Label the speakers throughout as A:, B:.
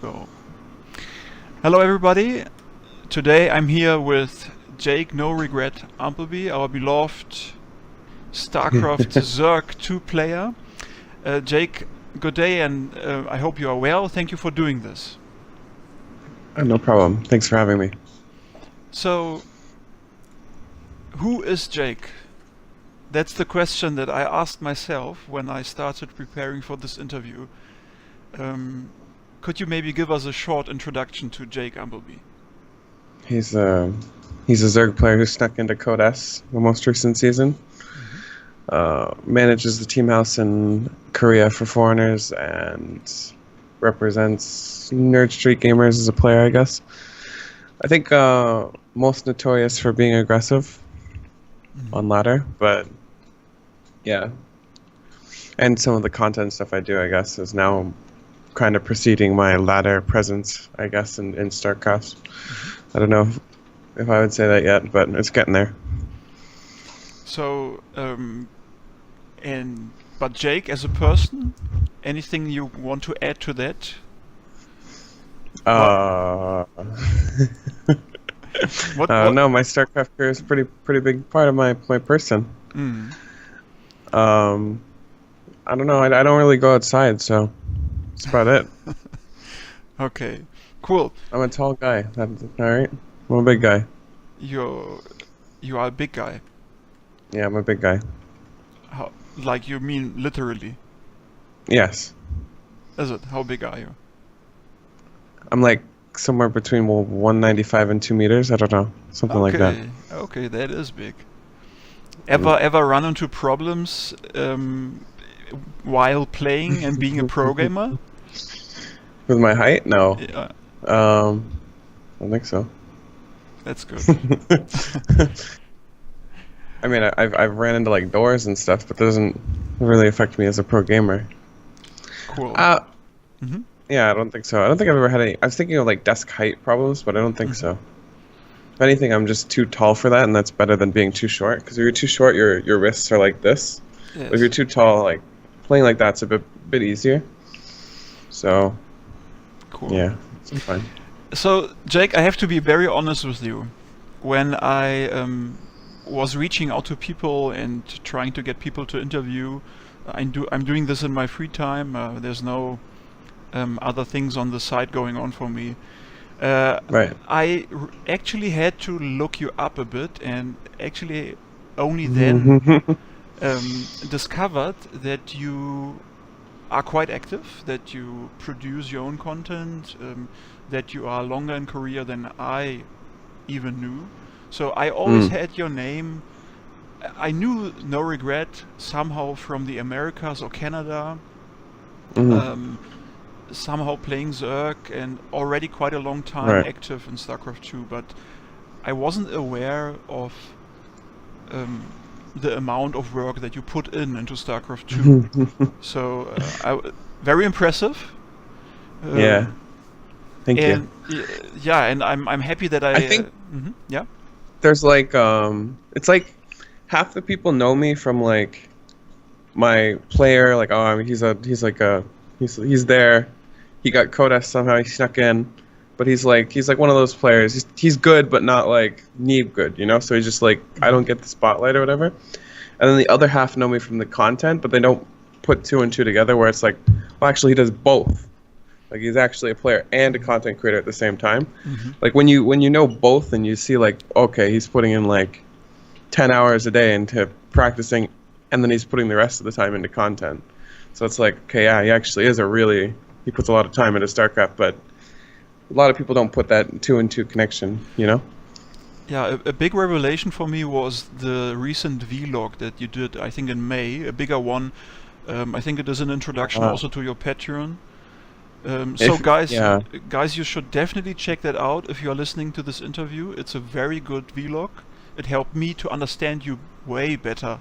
A: Go. Hello everybody. Today I'm here with Jake NoRegret Umpleby, our beloved StarCraft Zerg 2 player. Jake, good day, and I hope you are well. Thank you for doing this.
B: No problem. Thanks for having me.
A: So, who is Jake? That's the question that I asked myself when I started preparing for this interview. Could you maybe give us a short introduction to Jake Umpleby?
B: He's a Zerg player who snuck into Code S the most recent season. Manages the Teamhouse in Korea for foreigners and represents Nerd Street Gamers as a player, I guess. I think most notorious for being aggressive on ladder, but yeah. And some of the content stuff I do, I guess, is now kind of preceding my ladder presence, I guess, in StarCraft. I don't know if I would say that yet, but it's getting there.
A: So, but Jake, as a person, anything you want to add to that?
B: No, my StarCraft career is a pretty big part of my person. I don't know. I don't really go outside, so that's about it.
A: Okay, cool.
B: I'm a tall guy. That's all right. I'm a big guy.
A: You are a big guy.
B: Yeah, I'm a big guy.
A: How, like you mean literally?
B: Yes.
A: Is it? How big are you?
B: I'm like somewhere between 195 and 2 meters. I don't know, something like that.
A: Okay, that is big. Ever run into problems while playing and being a pro gamer?
B: With my height? No.
A: Yeah.
B: I don't think so.
A: That's good.
B: I mean, I've ran into like doors and stuff, but that doesn't really affect me as a pro gamer.
A: Cool.
B: Yeah, I don't think so. I don't think I've ever had any. I was thinking of like desk height problems, but I don't think so. If anything, I'm just too tall for that, and that's better than being too short. Because if you're too short, your wrists are like this.
A: Yes.
B: But if you're too tall, like playing like that's a bit easier. So,
A: cool.
B: Yeah, it's fine.
A: So, Jake, I have to be very honest with you. When I was reaching out to people and trying to get people to interview, I'm doing this in my free time. There's no other things on the side going on for me.
B: Right.
A: I actually had to look you up a bit, and actually only then discovered that you are quite active, that you produce your own content, that you are longer in Korea than I even knew. So I always had your name. I knew NoRegret somehow from the Americas or Canada. Somehow playing Zerg and already quite a long time active in StarCraft 2, but I wasn't aware of the amount of work that you put into StarCraft 2. So very impressive.
B: Yeah. Thank you.
A: Yeah, and I'm happy that I
B: think
A: yeah.
B: There's like it's like half the people know me from like my player, like he's there. He got Code S somehow. He snuck in, but he's like one of those players. He's good, but not like Neeb good, you know. So he's just like, I don't get the spotlight or whatever. And then the other half know me from the content, but they don't put two and two together. Where it's like, well, actually, he does both. Like he's actually a player and a content creator at the same time. Like when you know both and you see like, okay, he's putting in like 10 hours a day into practicing, and then he's putting the rest of the time into content. So it's like, okay, yeah, he actually is he puts a lot of time into StarCraft, but a lot of people don't put that two and two connection, you know?
A: Yeah, a big revelation for me was the recent vlog that you did, I think in May, a bigger one. I think it is an introduction also to your Patreon. So guys, you should definitely check that out if you are listening to this interview. It's a very good vlog. It helped me to understand you way better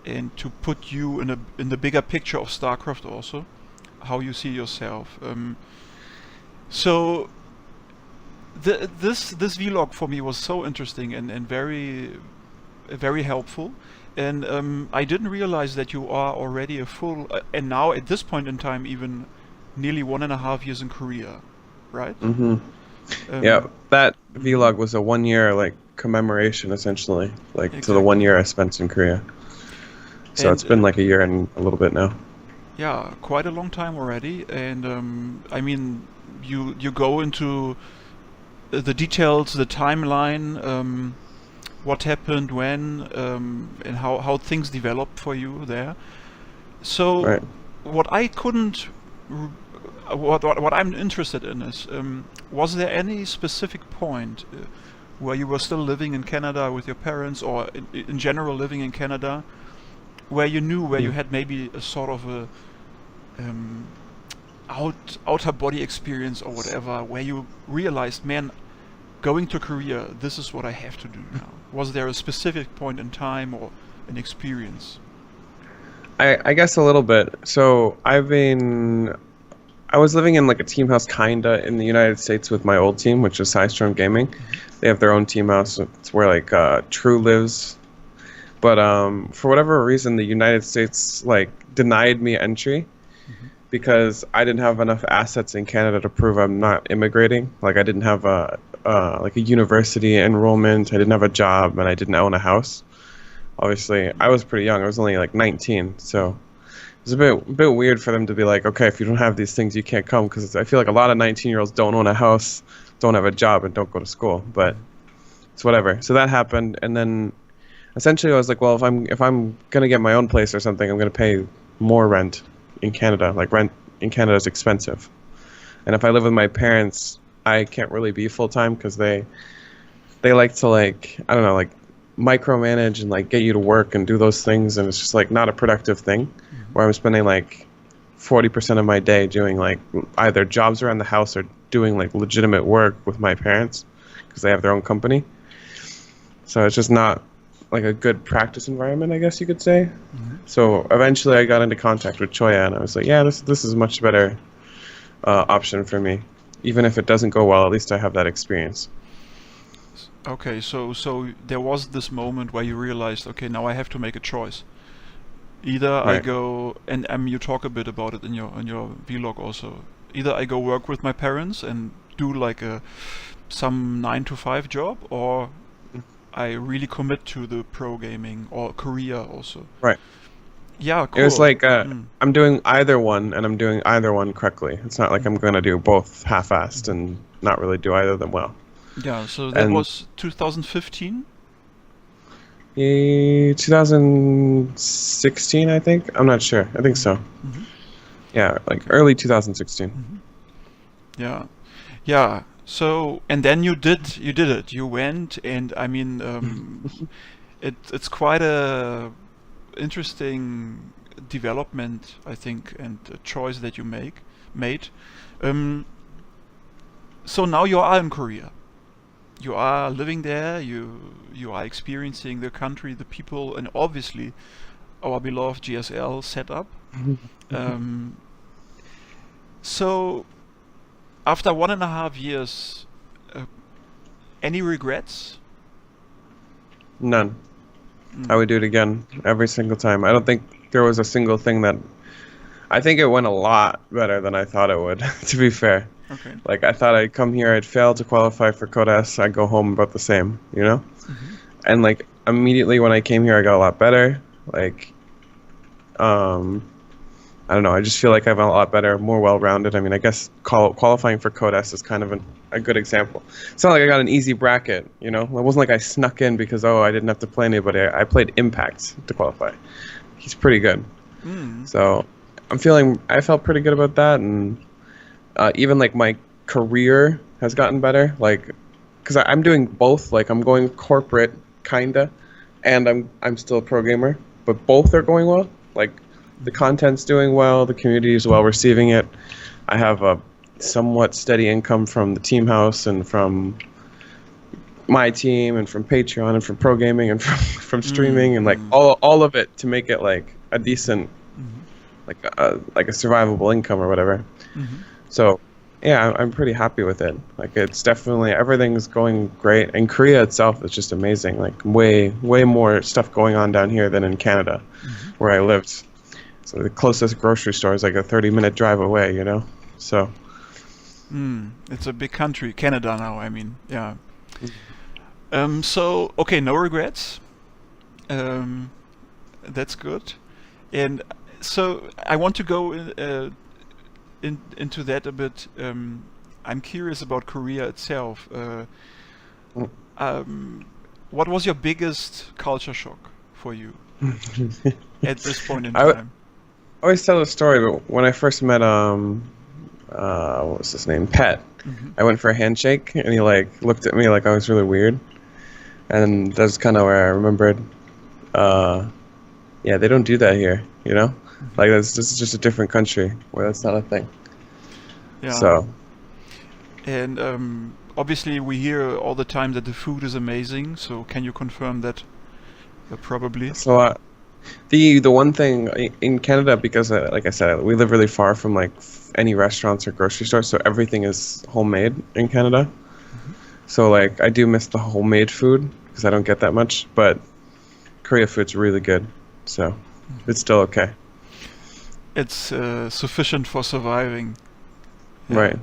A: and to put you in the bigger picture of StarCraft also, how you see yourself. So this vlog for me was so interesting and very helpful. And I didn't realize that you are already a full and now at this point in time even nearly 1.5 years in Korea. right?
B: Mm-hmm. Yeah, that vlog was a 1 year like commemoration essentially, like to the
A: Exactly.
B: 1 year I spent in Korea. So it's
A: And
B: been like a year and a little bit now.
A: yeah, quite a long time already. And I mean, you go into the details, the timeline, what happened when, and how things developed for you there. So
B: Right.
A: what I couldn't, what I'm interested in is, was there any specific point where you were still living in Canada with your parents, or in general living in Canada, where you knew, where you
B: Mm.
A: had maybe a sort of a um, outer body experience or whatever, where you realized, man, going to Korea, this is what I have to do now? Was there a specific point in time or an experience?
B: I guess a little bit. So I was living in like a team house kinda in the United States with my old team, which is Storm Gaming. They have their own team house. It's where like True lives. But for whatever reason, the United States like denied me entry because I didn't have enough assets in Canada to prove I'm not immigrating. Like I didn't have a like a university enrollment. I didn't have a job, and I didn't own a house. Obviously, I was pretty young. I was only like 19, so it's a bit weird for them to be like, okay, if you don't have these things, you can't come. Because I feel like a lot of 19-year-olds don't own a house, don't have a job, and don't go to school. But it's whatever. So that happened, and then essentially I was like, well, if I'm gonna get my own place or something, I'm gonna pay more rent in Canada. Like rent in Canada is expensive, and if I live with my parents, I can't really be full time because they like to like I don't know like micromanage and like get you to work and do those things, and it's just like not a productive thing. Where I'm spending like 40% of my day doing like either jobs around the house or doing like legitimate work with my parents because they have their own company. So it's just not like a good practice environment, I guess you could say. So eventually I got into contact with Choya, and I was like, yeah, this is a much better option for me. Even if it doesn't go well, at least I have that experience.
A: Okay, so there was this moment where you realized, okay, now I have to make a choice. Either I
B: Right.
A: go, and you talk a bit about it in your vlog also. Either I go work with my parents and do like some 9 to 5 job, or I really commit to the pro gaming or Korea also.
B: Right.
A: Yeah,
B: It was
A: cool.
B: like I'm doing either one, and I'm doing either one correctly. It's not like I'm going to do both half-assed and not really do either of them well.
A: Yeah, so that
B: And
A: was 2015.
B: 2016, I think. I'm not sure. I think so.
A: Mhm.
B: Yeah, like early 2016.
A: Yeah, yeah. So and then you did it. You went, and I mean, it's quite a interesting development, I think, and a choice that you made. Um, so now you are in Korea. You are living there. You are experiencing the country, the people, and obviously our beloved GSL setup. Um, so after 1.5 years, uh, any regrets?
B: None. I would do it again every single time. I don't think there was a single thing that. I think it went a lot better than I thought it would, to be fair.
A: Okay.
B: Like, I thought I'd come here, I'd fail to qualify for Code S, I'd go home about the same, you know? And, like, immediately when I came here, I got a lot better. Like, I don't know, I just feel like I'm a lot better, more well-rounded. I mean, I guess qualifying for Code S is kind of a good example. It's not like I got an easy bracket, you know? It wasn't like I snuck in because, I didn't have to play anybody. I played Impact to qualify. He's pretty good. So I felt pretty good about that, and even like my career has gotten better, like because I'm doing both. Like I'm going corporate kinda, and I'm still a pro gamer, but both are going well. Like the content's doing well, the community is well receiving it. I have a somewhat steady income from the Teamhouse and from my team and from Patreon and from pro gaming and from streaming and like all of it to make it like a decent like a survivable income or whatever. So yeah, I'm pretty happy with it. Like it's definitely everything's going great, and Korea itself is just amazing. Like way more stuff going on down here than in Canada, where I lived. So the closest grocery store is like a 30-minute drive away, you know. So
A: It's a big country, Canada now. I mean, yeah. So okay, no regrets. Um, that's good. And so I want to go into that a bit. I'm curious about Korea itself.
B: Mm.
A: What was your biggest culture shock for you at this point in
B: I w-
A: time?
B: always tell the story, but when I first met what was his name? Pet.
A: Hmm.
B: I went for a handshake, and he like looked at me like I was really weird, and that's kind of where I remembered. Yeah, they don't do that here, you know. Like this is just a different country where that's not a thing.
A: Yeah.
B: So
A: And obviously, we hear all the time that the food is amazing. So, can you confirm that? Probably.
B: so the one thing in Canada, because like I said, we live really far from like any restaurants or grocery stores, so everything is homemade in Canada.
A: Hmm.
B: So like I do miss the homemade food because I don't get that much, but Korea food's really good, so it's still okay.
A: It's sufficient for surviving. Yeah.
B: Right.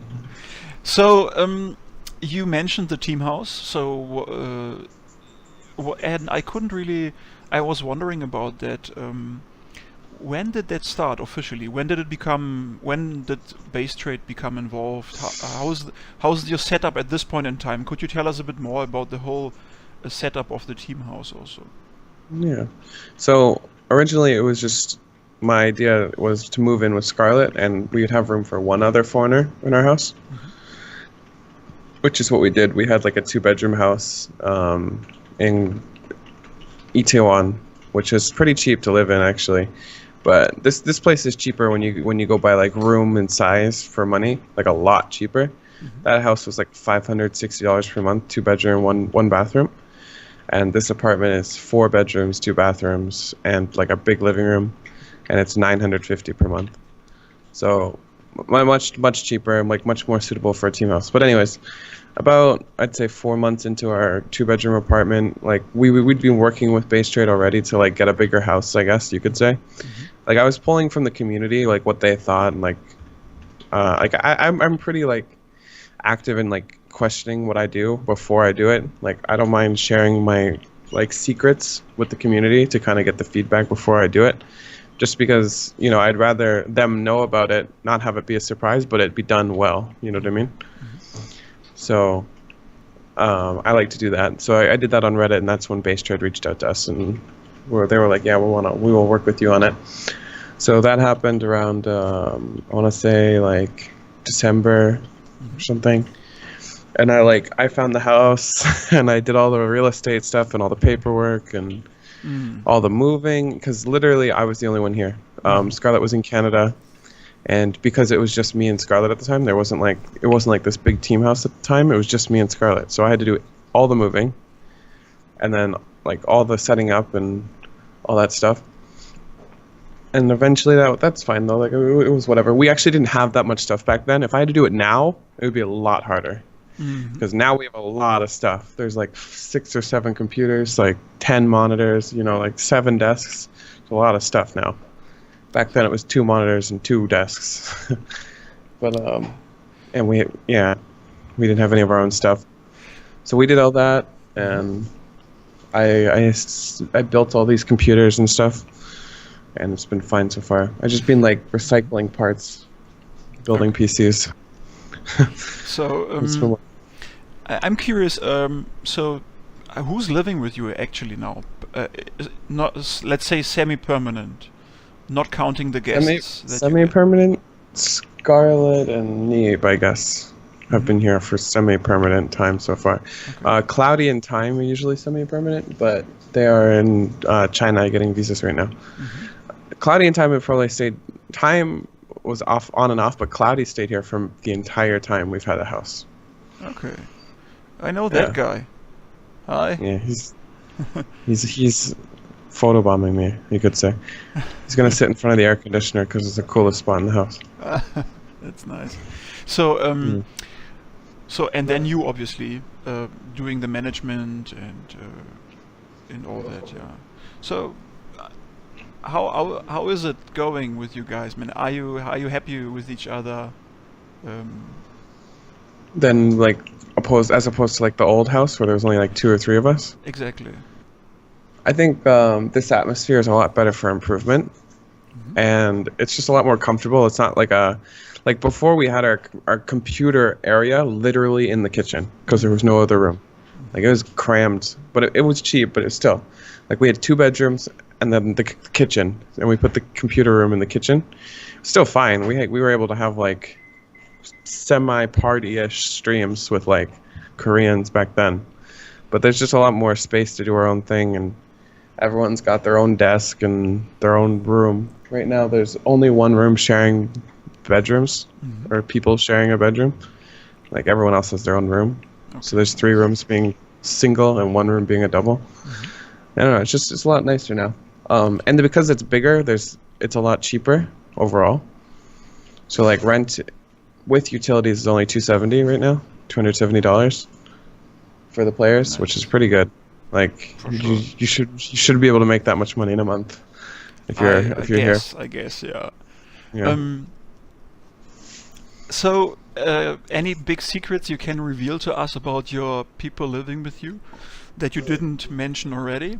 A: So, you mentioned the team house. So, and I couldn't really. I was wondering about that. When did that start officially? When did it become? When did Basetrade become involved? How's your setup at this point in time? Could you tell us a bit more about the whole setup of the team house also?
B: Yeah. So originally it was just my idea was to move in with Scarlett, and we would have room for one other foreigner in our house,
A: Hmm.
B: which is what we did. We had like a two-bedroom house in Itaewon, which is pretty cheap to live in actually. But this place is cheaper when you go by like room and size for money, like a lot cheaper.
A: Hmm.
B: That house was like $560 per month, two bedroom, one bathroom. And this apartment is four bedrooms, two bathrooms, and like a big living room, and it's 950 per month. So much cheaper and like much more suitable for a team house. But anyways, about I'd say 4 months into our two bedroom apartment, like we'd been working with Basetrade already to like get a bigger house, I guess you could say.
A: Hmm.
B: Like I was pulling from the community like what they thought, and like I'm pretty like active in like questioning what I do before I do it. Like I don't mind sharing my like secrets with the community to kind of get the feedback before I do it. Just because, you know, I'd rather them know about it, not have it be a surprise, but it be done well. You know what I mean? So I like to do that. So I did that on Reddit, and that's when Basetrade reached out to us, and they were like, yeah, we will work with you on it. So that happened around I want to say like December or something. And I found the house and I did all the real estate stuff and all the paperwork and all the moving, because literally I was the only one here. Scarlett was in Canada, and because it was just me and Scarlett at the time, it wasn't like this big team house at the time. It was just me and Scarlett, so I had to do all the moving, and then like all the setting up and all that stuff. And eventually that's fine though. Like it was whatever. We actually didn't have that much stuff back then. If I had to do it now, it would be a lot harder.
A: Hmm.
B: Because now we have a lot of stuff. There's like 6 or 7 computers, like 10 monitors, you know, like 7 desks. It's a lot of stuff now. Back then it was 2 monitors and 2 desks. But and we didn't have any of our own stuff. So we did all that, and I built all these computers and stuff, and it's been fine so far. I've just been like recycling parts, building PCs.
A: So,
B: It's been
A: I'm curious. So, who's living with you actually now? Not let's say semi-permanent, not counting the guests. that you get.
B: Semi-permanent. Scarlett and Neeb, I guess, have been here for semi-permanent time so far.
A: Okay.
B: Cloudy and Time are usually semi-permanent, but they are in China getting visas right now.
A: Hmm.
B: Cloudy and Time have probably stayed. Time was off, on and off, but Cloudy stayed here from the entire time we've had a house.
A: Okay. I know that
B: Yeah.
A: guy. Hi.
B: Yeah, he's photobombing me, you could say. He's gonna sit in front of the air conditioner because it's the coolest spot in the house.
A: That's nice. So,
B: Mm.
A: so and then you obviously doing the management and all that, yeah. So, how is it going with you guys, man? Are you happy with each other? Um,
B: Than like as opposed to like the old house where there was only like 2 or 3 of us.
A: Exactly.
B: I think this atmosphere is a lot better for improvement, and it's just a lot more comfortable. It's not like before we had our computer area literally in the kitchen because there was no other room. Like it was crammed, but it was cheap, but it's still like we had 2 bedrooms and then the kitchen, and we put the computer room in the kitchen. Still fine. We were able to have like semi-party-ish streams with like Koreans back then, but there's just a lot more space to do our own thing, and everyone's got their own desk and their own room. Right now there's only one room sharing bedrooms, or people sharing a bedroom. Like everyone else has their own room. Okay. So there's 3 rooms being single and 1 room being a double. I don't know, it's a lot nicer now. And because it's bigger, it's a lot cheaper overall. So like rent with utilities is only $270 right now, $270 for the players, nice. Which is pretty good. Like you should be able to make that much money in a month if you're here.
A: I guess, yeah. So any big secrets you can reveal to us about your people living with you that you didn't mention already?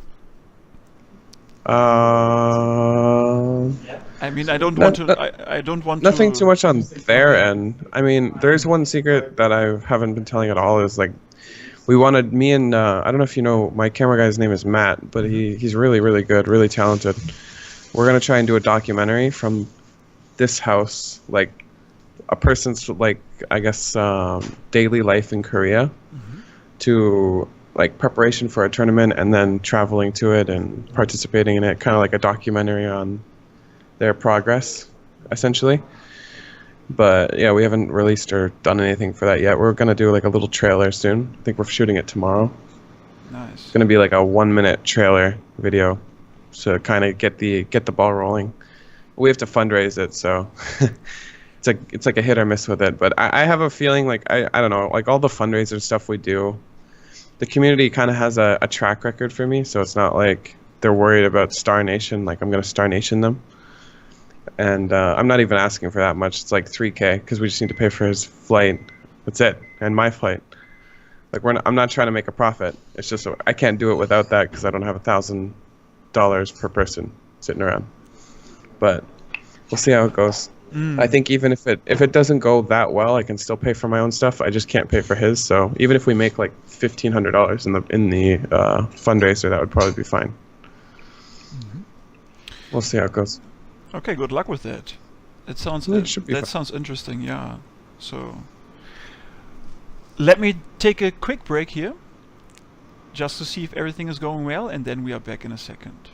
A: I mean, I don't want to.
B: Nothing too much on their end. I mean, there's one secret that I haven't been telling at all. Is like, we wanted me and I don't know if you know my camera guy's name is Matt, but he's really really good, really talented. We're gonna try and do a documentary from this house, like a person's like I guess daily life in Korea, to like preparation for a tournament and then traveling to it and participating in it, kind of like a documentary on their progress, essentially. But yeah, we haven't released or done anything for that yet. We're gonna do like a little trailer soon. I think we're shooting it tomorrow.
A: Nice.
B: It's gonna be like a 1-minute trailer video, to kind of get the ball rolling. We have to fundraise it, so it's like a hit or miss with it. But I have a feeling like I don't know, like all the fundraiser stuff we do, the community kind of has a track record for me, so it's not like they're worried about Star Nation, like I'm going to Star Nation them. And I'm not even asking for that much. It's like $3K, because we just need to pay for his flight. That's it. And my flight. Like I'm not trying to make a profit. It's just I can't do it without that, because I don't have $1,000 per person sitting around. But we'll see how it goes. I think even if it doesn't go that well, I can still pay for my own stuff. I just can't pay for his. So even if we make like $1,500 in the fundraiser, that would probably be fine. We'll see how it goes.
A: Okay, good luck with that. It sounds sounds interesting. Yeah. So let me take a quick break here, just to see if everything is going well, and then we are back in a second.